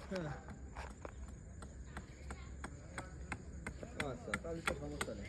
আচ্ছা, তাহলে তো সমস্যা নেই।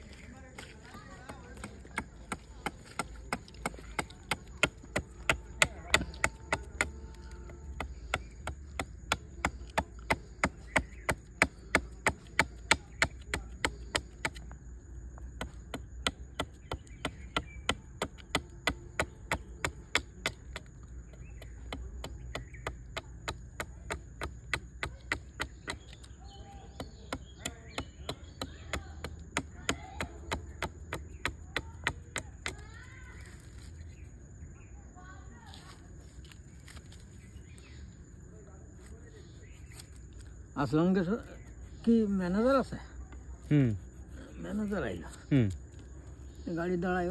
আসলামকে কি ম্যানেজার আছে? ম্যানেজার আইল, গাড়ি দাঁড়ায়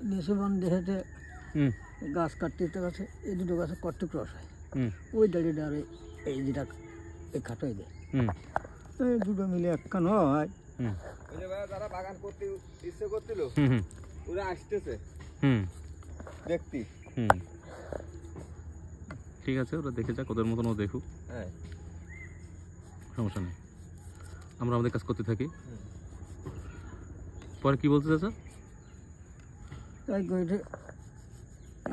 নিচে বন দেখেছে গাছ কাটতে গেছে, এই দুটো গাছে কট্টু ক্রস হয়, ওই দাঁড়িয়ে দাঁড়িয়ে এই যেটা এই খাটোই দেয়, এই দুটো মিলে একখান হয়। যারা বাগান করতে ইচ্ছে করছিল ওরা আসতেছে দেখতে। ঠিক আছে, ওরা দেখে যাক, ওদের মতন ও দেখুক, হ্যাঁ সমস্যা নেই, আমরা আমাদের কাজ করতে থাকি। পরে কি বলতে চাচা? তাই কইতে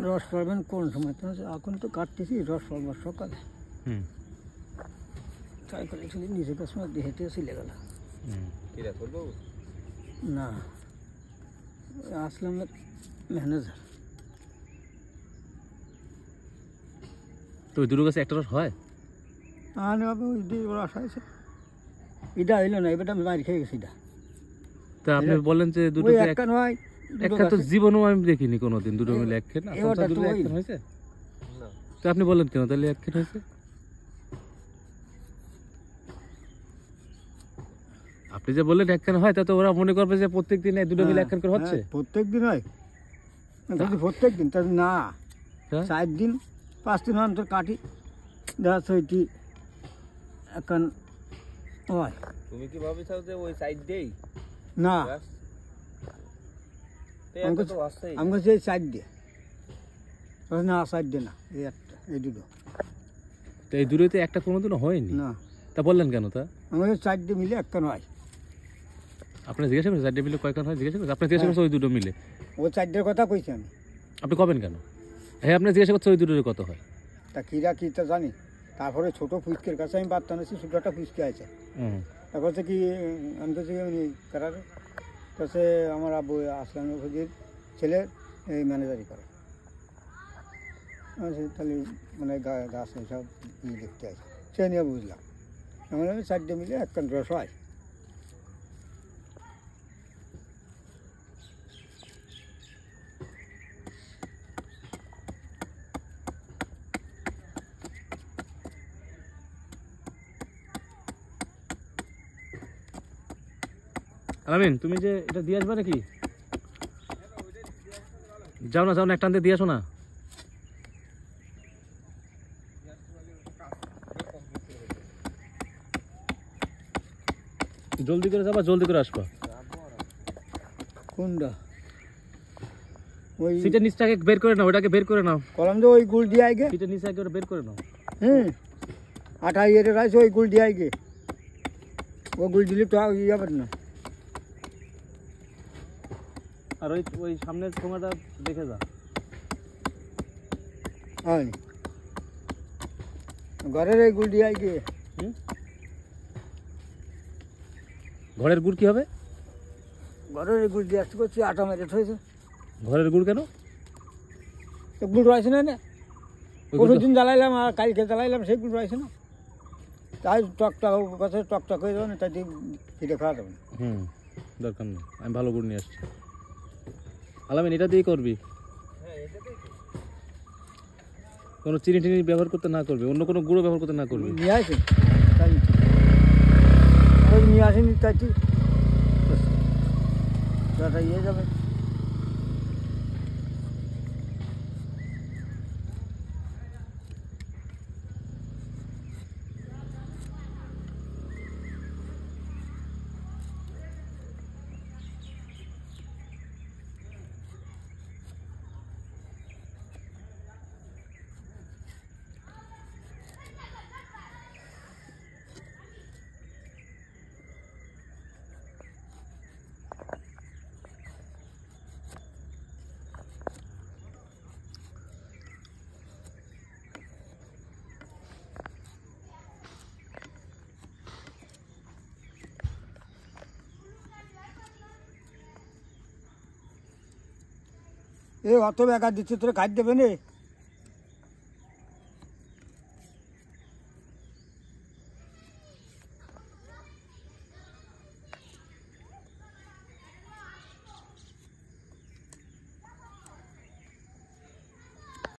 রস পাবেন কোন সময়? এখন তো কাটতেছি, রস পাবো সকালে। তাই করে শুধু নিজের কাছে হেঁটে চলে গেল। না, আসলামের ম্যানেজার। তো ওই দুটো গাছে একটা রস হয়? আনে বাবু ওই দিয়ে রস হয়েছে, এটা হইলো না, এবারটা আমি মারি খেয়ে গেছি। এটা তা আপনি বললেন যে দুটো একখান হয়, একটা তো জীবনেও আমি দেখিনি কোনোদিন দুটো মিলে এক খেয়ে। না হয়েছে, তো আপনি বললেন কেন তাহলে এক খেয়ে হয়েছে? আপনি যে বললেন একখান হয়, তা তো ওরা মনে করবে যে প্রত্যেক দিন দুটো মিলে একখান করে হচ্ছে। প্রত্যেক দিন হয়, প্রত্যেক দিন তাহলে না, 4 দিন 5 দিন অন্তর কাটি, দেখা যাচ্ছে ওইটি এখন হয়। তুমি কি ভাবিস যে ওই সাইড দেই? না, আমি বলছি এই সাইড দিয়ে না, সাইড দিয়ে না, এই একটা, এই দুটো। তো এই দুটোতে একটা কোনোদিনও হয়নি না, তা বললেন কেন? তা আমাদের 4 দিয়ে মিলে একখান হয়। আপনি জিজ্ঞাসা করেন 4 মিলে কয়খান হয়? জিজ্ঞাসা করেন? আপনি জিজ্ঞাসা করছেন ওই দুটো মিলে, ওই 4 কথা কইছি আমি। আপনি কবেন কেন? হ্যাঁ, আপনি জিজ্ঞাসা করছেন ওই দুটোর কত হয়? তা কিরা কি তা জানি। তারপরে ছোটো ফুচকের কাছে আমি বার্তা নিয়েছি, ছোটো একটা ফুচকে আছে, তারপর কি আমি কাছে কারার কাছে আমার আব্বু আসলাম ফজির ছেলে এই ম্যানেজারি করে। তাহলে মানে গাছ সব দেখতে আছে, সে নিয়ে বুঝলাম। আমরা 4 মিলে একখান রস হয়। আলামিন, তুমি যে এটা দিয়ে আসবে নাকি? যাও না, যাও না, একটা আনতে দিয়ে আসো না। জলদি করে যাবা, জলদি করে আসবা। কোনটা? ওই সিটের নিচটাকে বের করে নাও, ওটাকে বের করে নাও। কলম যে ওই গুল দিয়ে আগে সিটের নিচে একেবারে বের করে নাও। আটা ইয়ে রাখছে, ওই গুল দিয়ে আগে, ও গুল দিলে তো যাবে না। আর ওই ওই সামনের ঠোঙাটা দেখে যা। হয়নি, ঘরের এই গুল দিয়ে আগে। ঘরের গুড় কি হবে? ঘরের এই গুল দিয়ে আসতে করছি, আটা মেরে হয়েছে। ঘরের গুড় কেন? গুল রয়েছে না, পরশুদিন জ্বালাইলাম আর কালকে জ্বালাইলাম, সেই গুল রয়েছে না, তাই টকটক কাছে টকটক হয়ে যাবে না, তাই ফিরে খাওয়া যাবে না। দরকার নেই, আমি ভালো গুড় নিয়ে আসছি। আলামিন, এটা দিয়ে করবি, কোনো চিনি টিনি ব্যবহার করতে না করবি, অন্য কোনো গুঁড়ো ব্যবহার করতে না করবি। নিয়ে আসে তাই নিয়ে আসেনি, তাই ঠিক ইয়ে যাবে। এ অত বেকার দিচ্ছে তোর খাদ্য দেবে না